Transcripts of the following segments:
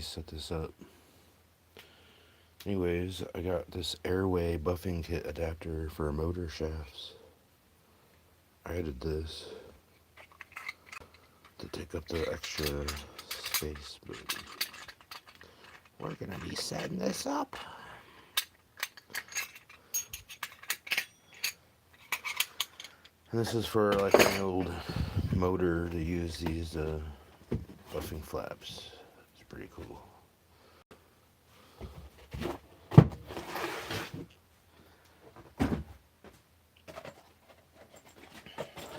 set this up. Anyways, I got this airway buffing kit adapter for motor shafts. I added this to take up the extra space, but we're gonna be setting this up. And this is for like an old motor to use these buffing flaps. It's pretty cool.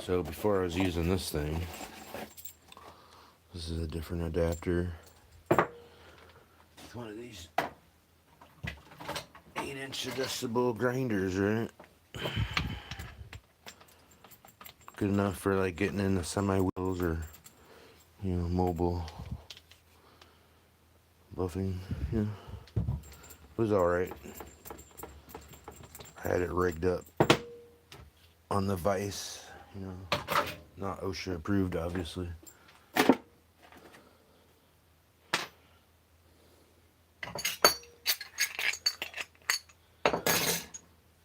So before I was using this thing, this is a different adapter. It's one of these 8-inch adjustable grinders, right? Good enough for like getting in the semi wheels or, you know, mobile buffing. Yeah, it was all right. I had it rigged up on the vise, you know, not OSHA approved, obviously.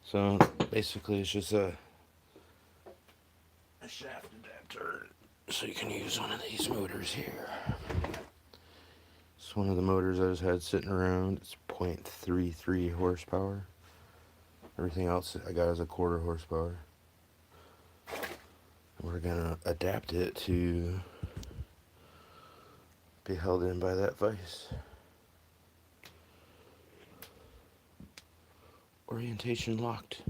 So basically, it's just a shaft adapter, so you can use one of these motors here. It's one of the motors I just had sitting around. It's 0.33 horsepower. Everything else I got is a 1/4 horsepower. We're gonna adapt it to be held in by that vise. Orientation locked.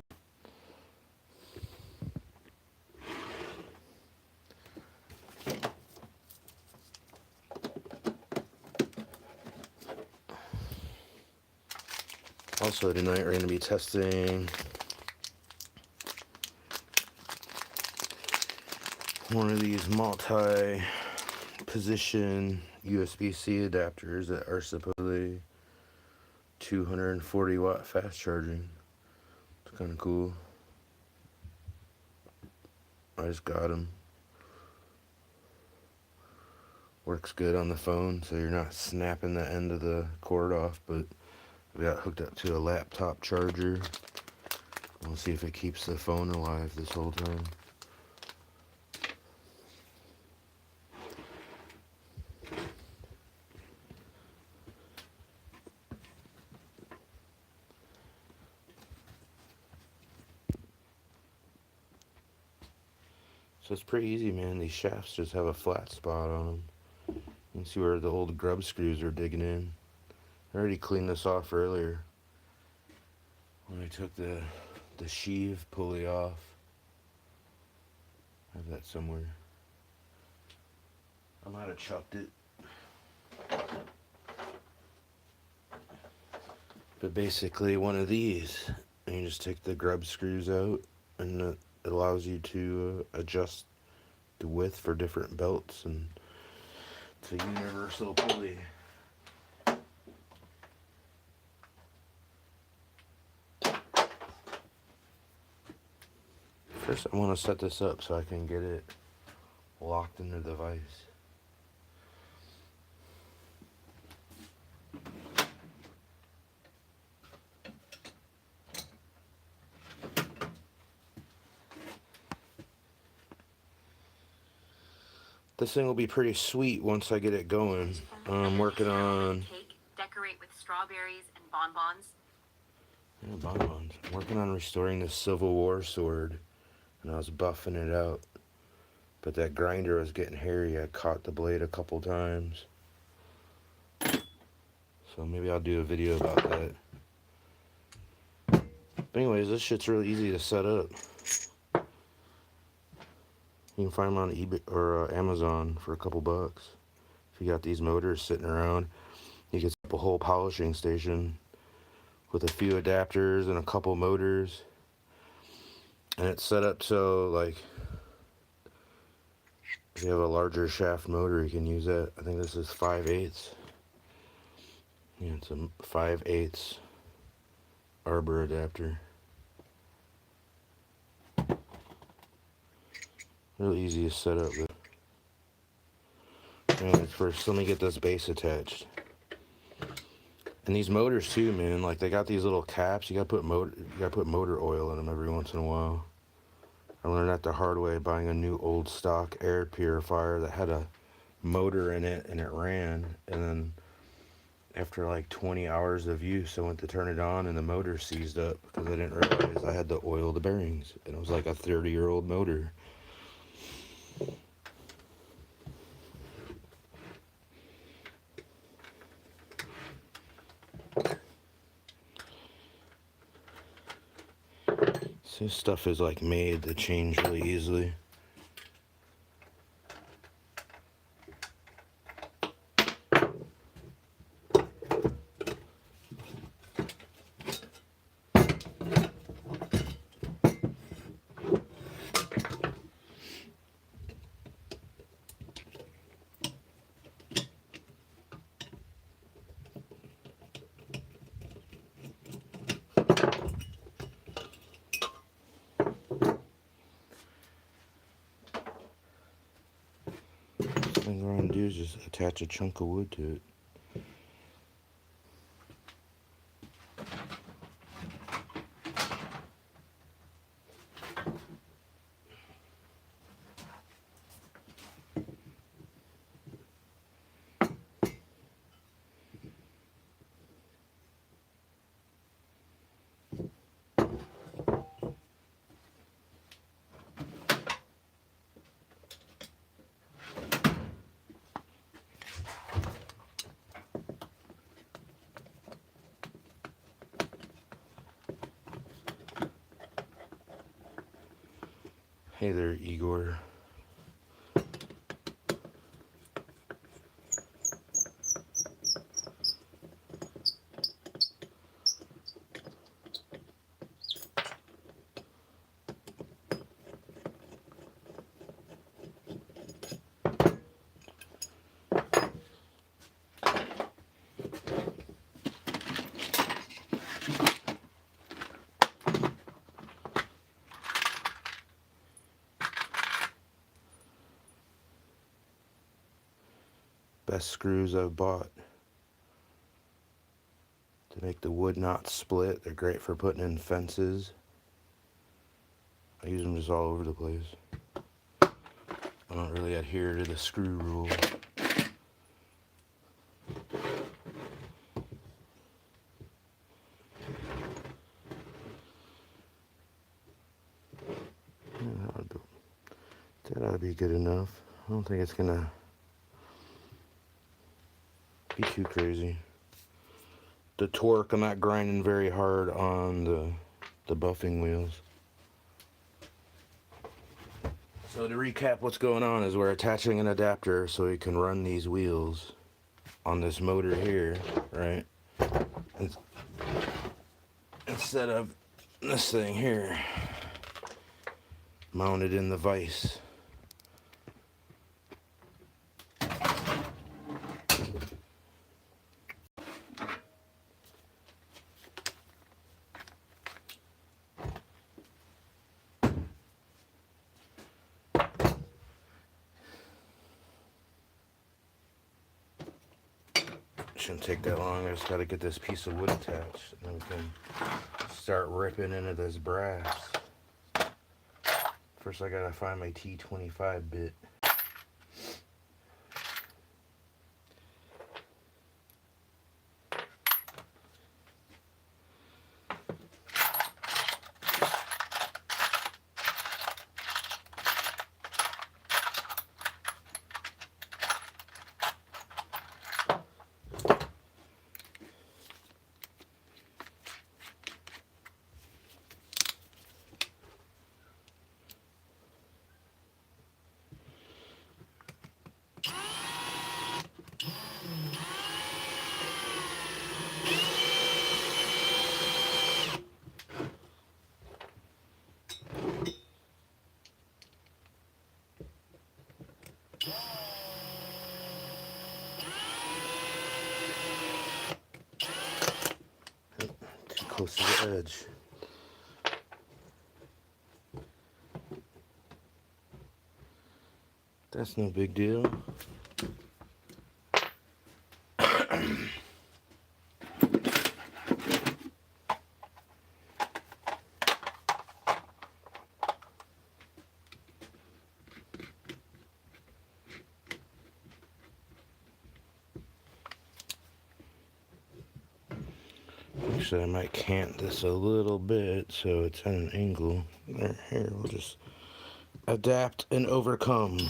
Also tonight we're going to be testing one of these multi-position USB-C adapters that are supposedly 240 watt fast charging. It's kind of cool. I just got them. Works good on the phone, so you're not snapping the end of the cord off, but we got hooked up to a laptop charger. We'll see if it keeps the phone alive this whole time. So it's pretty easy, man. These shafts just have a flat spot on them. You can see where the old grub screws are digging in. I already cleaned this off earlier when I took the sheave pulley off. I have that somewhere. I might have chucked it. But basically one of these, and you just take the grub screws out, and it allows you to adjust the width for different belts, and it's a universal pulley. First I want to set this up so I can get it locked into the vise. This thing will be pretty sweet once I get it going. I'm working on decorate with strawberries and bonbons. Yeah, bonbons. I'm working on restoring the Civil War sword, and I was buffing it out. But that grinder was getting hairy. I caught the blade a couple times. So maybe I'll do a video about that. But anyways, this shit's really easy to set up. You can find them on eBay or Amazon for a couple bucks. If you got these motors sitting around, you can set up a whole polishing station with a few adapters and a couple motors. And it's set up so, like, if you have a larger shaft motor, you can use that. I think this is 5/8. Yeah, it's a 5/8 arbor adapter. Real easy to set up. And first, let me get this base attached. And these motors too, man, like they got these little caps. You gotta put motor oil in them every once in a while. I learned that the hard way buying a new old stock air purifier that had a motor in it and it ran. And then after like 20 hours of use, I went to turn it on and the motor seized up because I didn't realize I had to oil the bearings. And it was like a 30-year-old motor. So this stuff is like made to change really easily. Thing we're gonna do is just attach a chunk of wood to it. Hey there, Igor. Best screws I've bought to make the wood not split. They're great for putting in fences. I use them just all over the place. I don't really adhere to the screw rule. Yeah, that ought to be good enough. I don't think it's gonna be too crazy. The torque, I'm not grinding very hard on the buffing wheels. So to recap what's going on is we're attaching an adapter so we can run these wheels on this motor here, right? Instead of this thing here mounted in the vise. Shouldn't take that long. I just got to get this piece of wood attached and then we can start ripping into this brass. First I gotta find my T25 bit. Too close to the edge. That's no big deal. Actually, I might cant this a little bit so it's at an angle. There, here, we'll just adapt and overcome.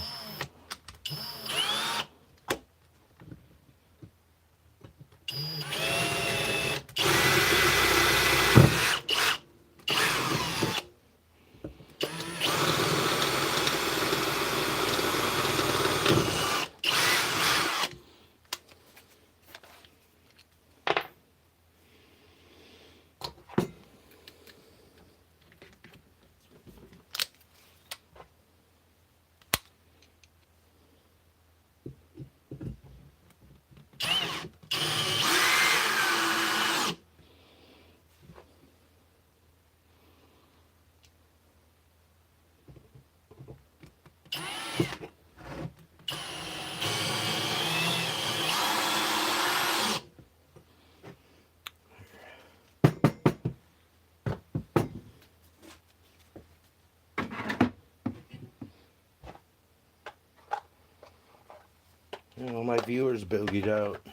You know, my viewers bogeyed out.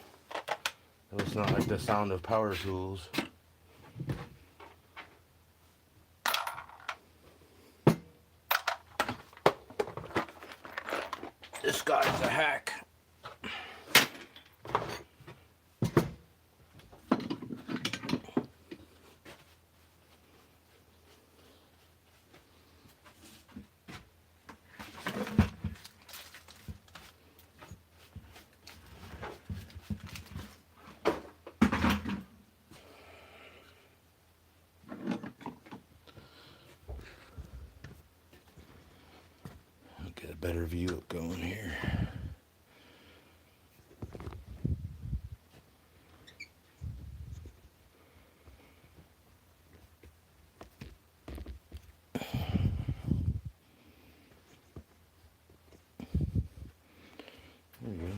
It's not like the sound of power tools. This guy's a hack. Get a better view of going here. There you go.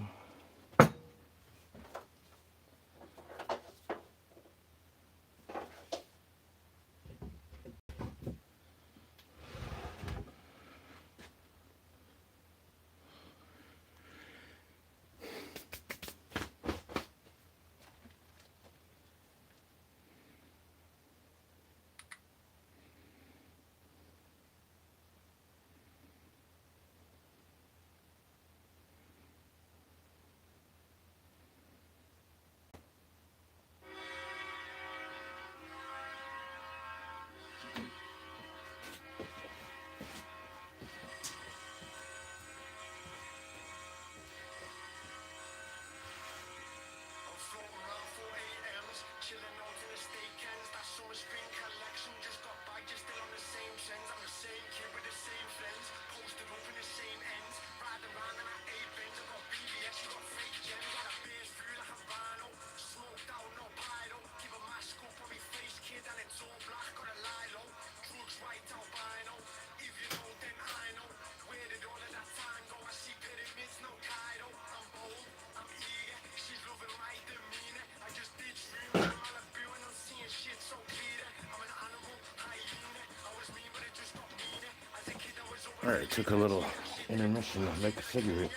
Alright, took a little intermission to make a cigarette.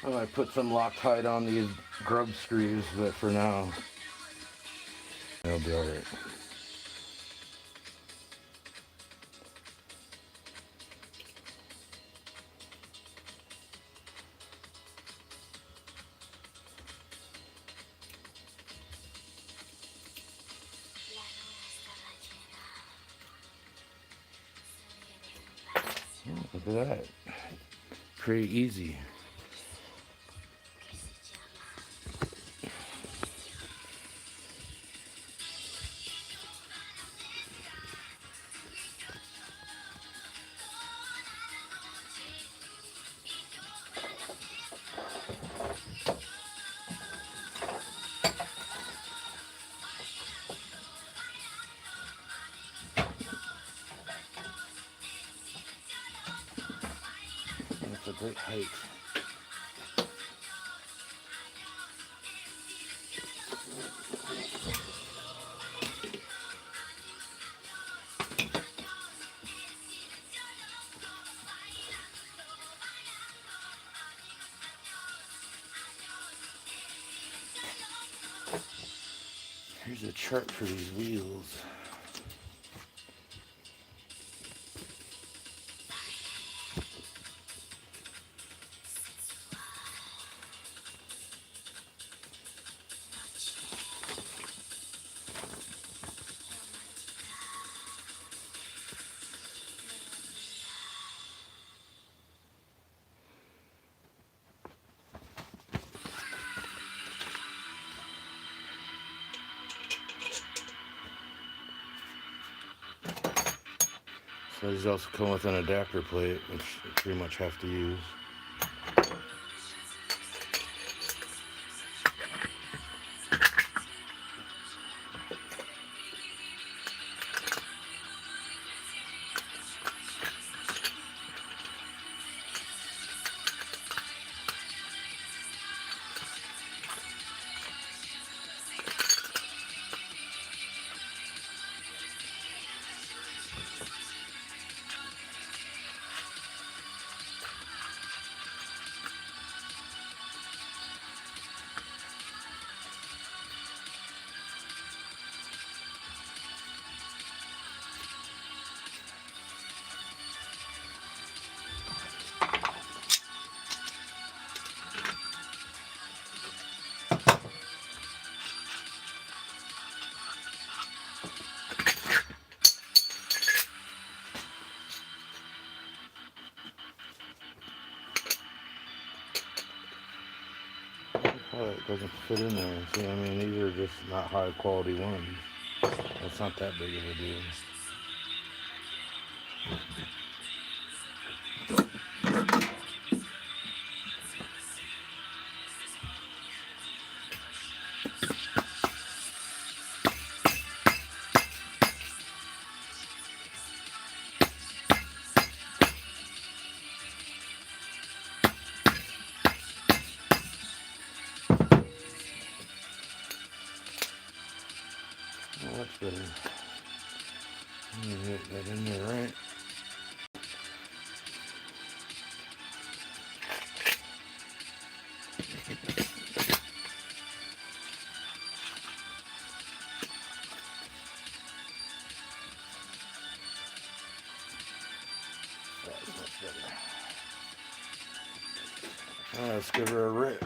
I might put some Loctite on these grub screws, but for now, it'll be alright. Look at that. Pretty easy. That's a great height. Here's a chart for these wheels. So these also come with an adapter plate, which you pretty much have to use. Oh, it doesn't fit in there. See, I mean, these are just not high quality ones. It's not that big of a deal. Oh, that's better. I'm gonna get that in there, right? That's much better. All right, let's give her a rip.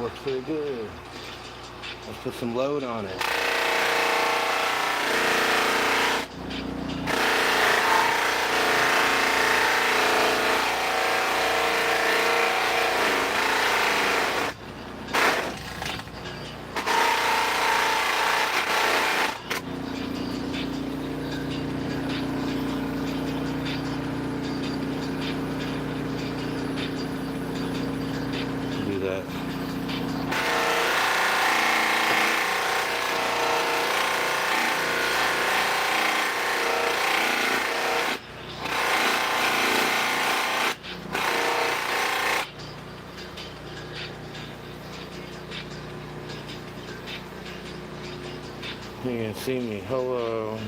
Works pretty good. Let's put some load on it. Do that. You can see me. Hello.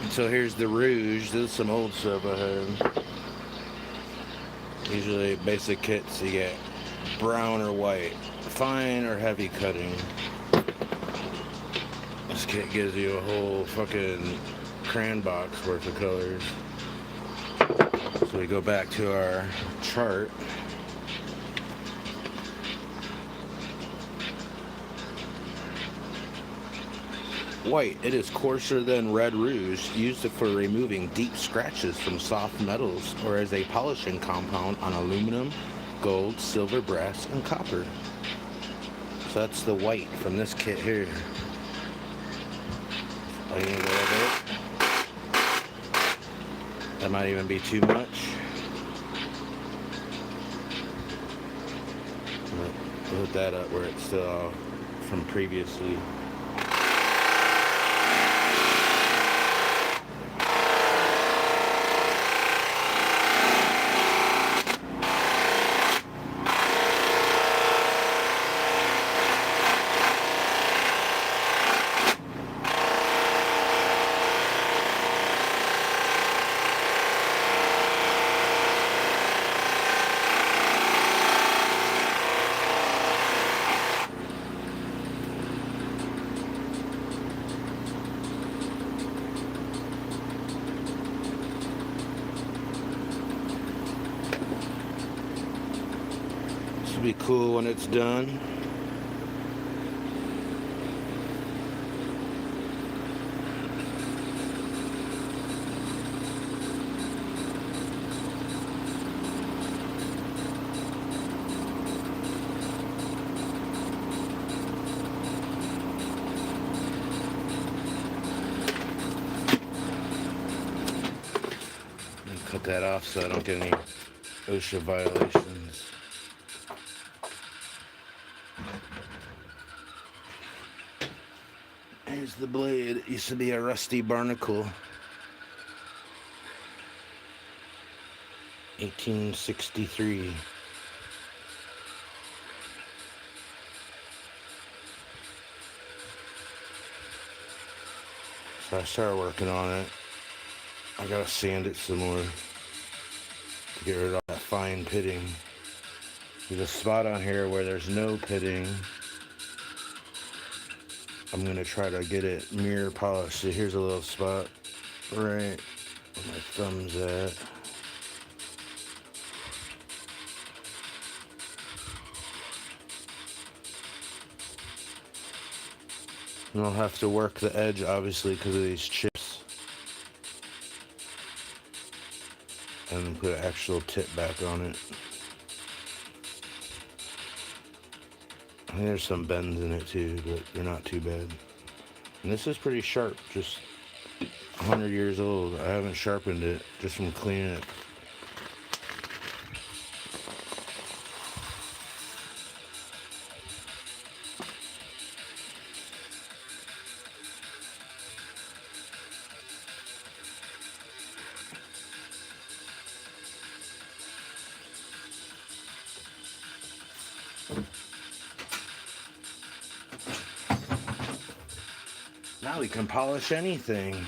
So here's the rouge. This is some old stuff I had. Usually basic kits you get brown or white, fine or heavy cutting. This kit gives you a whole fucking crayon box worth of colors. So we go back to our chart. White, it is coarser than red rouge, used for removing deep scratches from soft metals or as a polishing compound on aluminum, gold, silver, brass, and copper. So that's the white from this kit here. I need a little bit. That might even be too much. Put that up where it's still from previously. This will be cool when it's done. Cut that off so I don't get any OSHA violations. Here's the blade. It used to be a rusty barnacle. 1863. So I started working on it. I gotta sand it some more to get rid of all that fine pitting. There's a spot on here where there's no pitting. I'm gonna try to get it mirror polished. So here's a little spot right where my thumb's at. And I'll have to work the edge obviously because of these chips. And then put an actual tip back on it. I think there's some bends in it too, but they're not too bad. And this is pretty sharp, just 100 years old. I haven't sharpened it just from cleaning it. Now we can polish anything.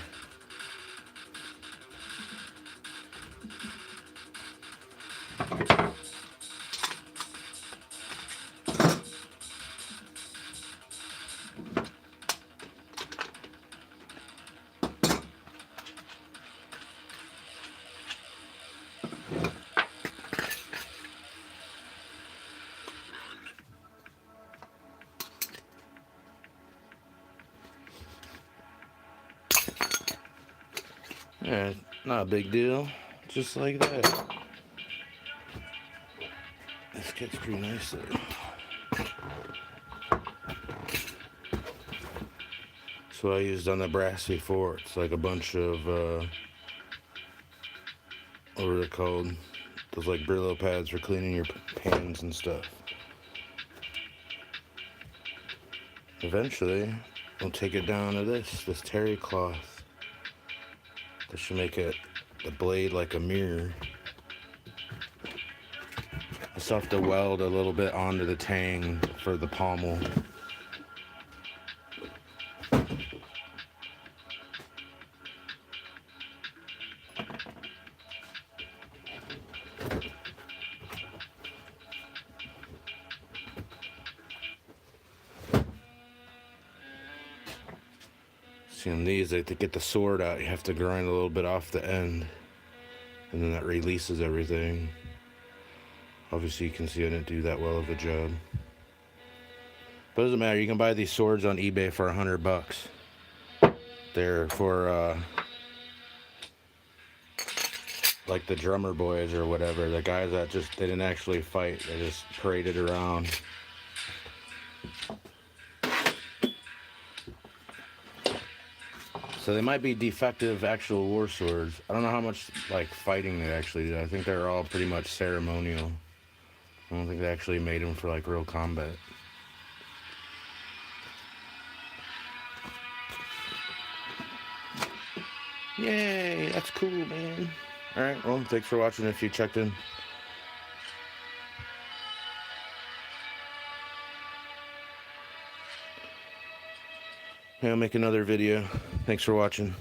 Yeah, not a big deal. Just like that. This kit's pretty nice though. That's what I used on the brass before. It's like a bunch of, what are they called? Those like Brillo pads for cleaning your pans and stuff. Eventually, we'll take it down to this terry cloth. This should make it, the blade like a mirror. I still have to weld a little bit onto the tang for the pommel. See, on these, to get the sword out, you have to grind a little bit off the end, and then that releases everything. Obviously, you can see I didn't do that well of a job. But it doesn't matter. You can buy these swords on eBay for $100. They're for like the drummer boys or whatever, the guys that just they didn't actually fight, they just paraded around. So they might be defective actual war swords. I don't know how much like fighting they actually did. I think they're all pretty much ceremonial. I don't think they actually made them for like real combat. Yay, that's cool, man. Alright, well, thanks for watching if you checked in. I'll make another video. Thanks for watching.